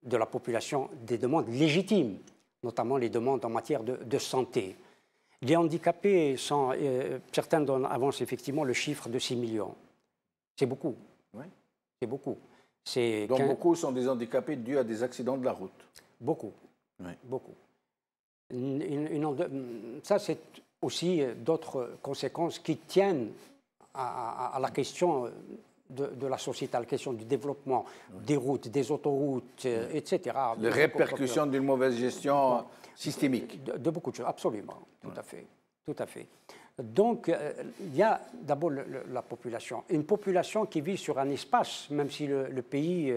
de la population, des demandes légitimes, notamment les demandes en matière de santé. Les handicapés, sont, certains avancent effectivement le chiffre de 6 millions. C'est beaucoup. Oui. C'est beaucoup. Donc beaucoup sont des handicapés dus à des accidents de la route. Beaucoup. Oui. Beaucoup. Ça, c'est aussi d'autres conséquences qui tiennent à la question de la société, à la question du développement des routes, des autoroutes, etc. Les répercussions d'une mauvaise gestion systémique. De beaucoup de choses, absolument, tout à fait. Tout à fait. Donc, il y a d'abord la population. Une population qui vit sur un espace, même si le pays,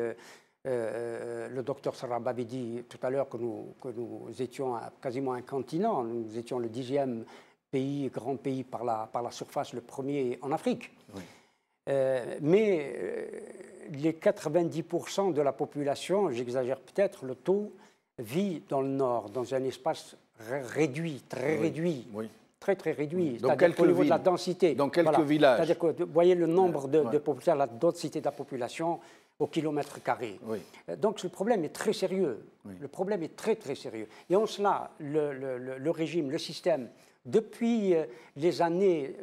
le docteur Sarrab avait dit tout à l'heure que nous étions quasiment un continent, nous étions le 10e pays, grand pays par la surface, le premier en Afrique. Oui. Mais les 90% de la population, j'exagère peut-être, le taux, vit dans le nord, dans un espace réduit, très réduit. Oui. Très, très réduit. Dans quelques au niveau villes. De la densité. Dans quelques villages. C'est-à-dire que vous voyez le nombre de populations, la densité de la population au kilomètre carré. Oui. Donc le problème est très sérieux. Oui. Le problème est très, très sérieux. Et en cela, le régime, le système, depuis les années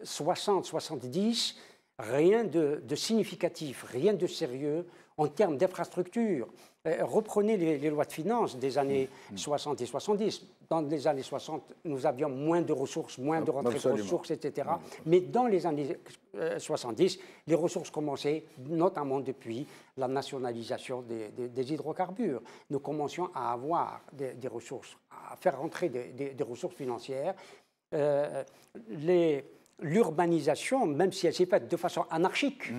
60-70, rien de significatif, rien de sérieux en termes d'infrastructures. Reprenez les lois de finances des années 60 et 70. Dans les années 60, nous avions moins de ressources, moins de rentrées de ressources, etc. Mais dans les années 70, les ressources commençaient, notamment depuis la nationalisation des hydrocarbures. Nous commencions à avoir des ressources, à faire rentrer des ressources financières. L'urbanisation, même si elle s'est faite de façon anarchique,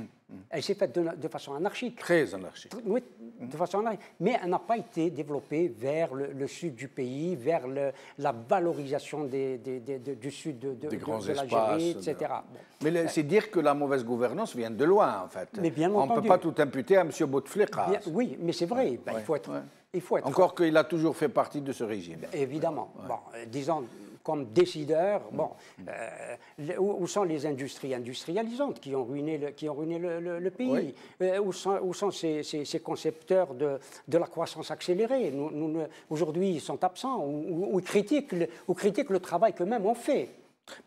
elle s'est faite de façon anarchique. Très anarchique. Oui, de façon anarchique. Mais elle n'a pas été développée vers le sud du pays, vers la valorisation du sud de l'Algérie, etc. Bon. Mais c'est dire que la mauvaise gouvernance vient de loin, en fait. Mais bien on ne peut pas tout imputer à M. Bouteflika. Oui, mais c'est vrai. Ben, il faut être... Encore qu'il a toujours fait partie de ce régime. Évidemment. Ouais. Bon, disons... comme décideurs, bon, où sont les industries industrialisantes qui ont ruiné le pays? Oui. Où sont ces concepteurs de la croissance accélérée? Aujourd'hui, ils sont absents ou critiquent le travail qu'eux-mêmes ont fait.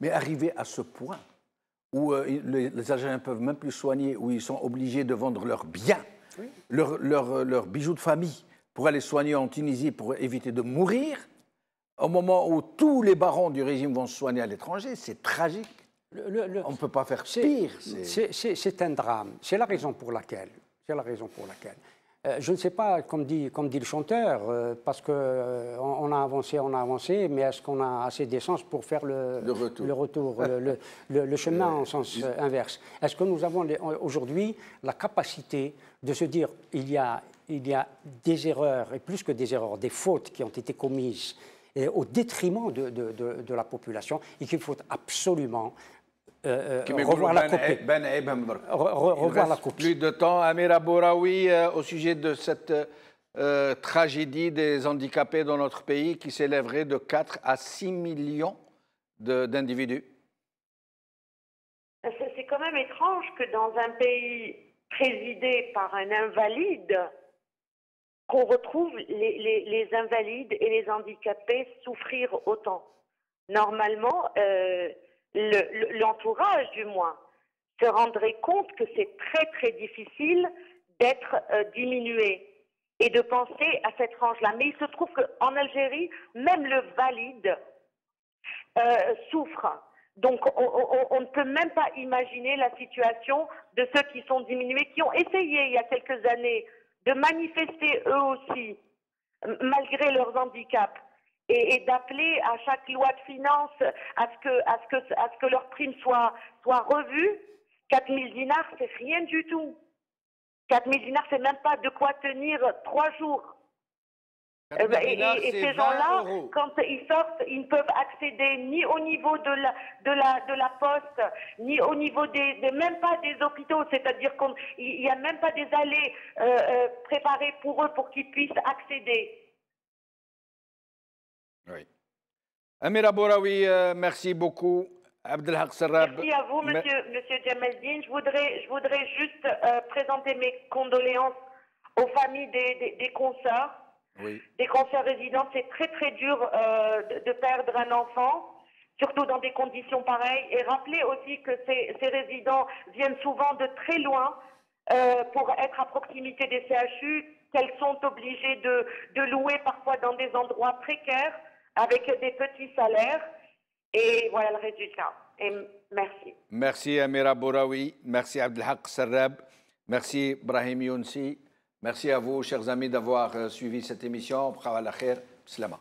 Mais arriver à ce point où les Algériens ne peuvent même plus soigner, où ils sont obligés de vendre leurs biens, oui. leurs bijoux de famille, pour aller soigner en Tunisie, pour éviter de mourir, au moment où tous les barons du régime vont se soigner à l'étranger, c'est tragique. On ne peut pas faire pire. C'est un drame. C'est la raison pour laquelle. Je ne sais pas, comme dit le chanteur, parce qu'on a avancé, mais est-ce qu'on a assez d'essence pour faire le retour, le chemin en sens inverse? Est-ce que nous avons aujourd'hui la capacité de se dire il y a des erreurs, et plus que des erreurs, des fautes qui ont été commises au détriment de la population et qu'il faut absolument revoir la copie. Revoir la copie. Plus de temps. Amira Bouraoui, au sujet de cette tragédie des handicapés dans notre pays qui s'élèverait de 4 à 6 millions d'individus. C'est quand même étrange que dans un pays présidé par un invalide, qu'on retrouve les invalides et les handicapés souffrir autant. Normalement, l'entourage du moins se rendrait compte que c'est très très difficile d'être diminué et de penser à cette tranche-là. Mais il se trouve qu'en Algérie, même le valide souffre. Donc on ne peut même pas imaginer la situation de ceux qui sont diminués, qui ont essayé il y a quelques années de manifester eux aussi, malgré leurs handicaps, et d'appeler à chaque loi de finances à ce que leur prime soit revue. 4 000 dinars, c'est rien du tout. 4 000 dinars, c'est même pas de quoi tenir 3 jours. Et ces gens-là, quand ils sortent, ils ne peuvent accéder ni au niveau de la poste, ni au niveau même pas des hôpitaux. C'est-à-dire qu'il n'y a même pas des allées préparées pour eux pour qu'ils puissent accéder. Oui. Amira Bouraoui, merci beaucoup. Abdelhak Serrab. Merci à vous, monsieur Djamaldine. Je voudrais juste présenter mes condoléances aux familles des consoeurs. Oui. Des consoeurs résidents, c'est très très dur de perdre un enfant, surtout dans des conditions pareilles. Et rappelez aussi que ces résidents viennent souvent de très loin pour être à proximité des CHU, qu'elles sont obligées de louer parfois dans des endroits précaires avec des petits salaires. Et voilà le résultat. Et merci. Merci Amira Bouraoui, merci Abdelhak Serrab, merci Brahim Younsi. Merci à vous, chers amis, d'avoir suivi cette émission. Bravo à la khair. Slama.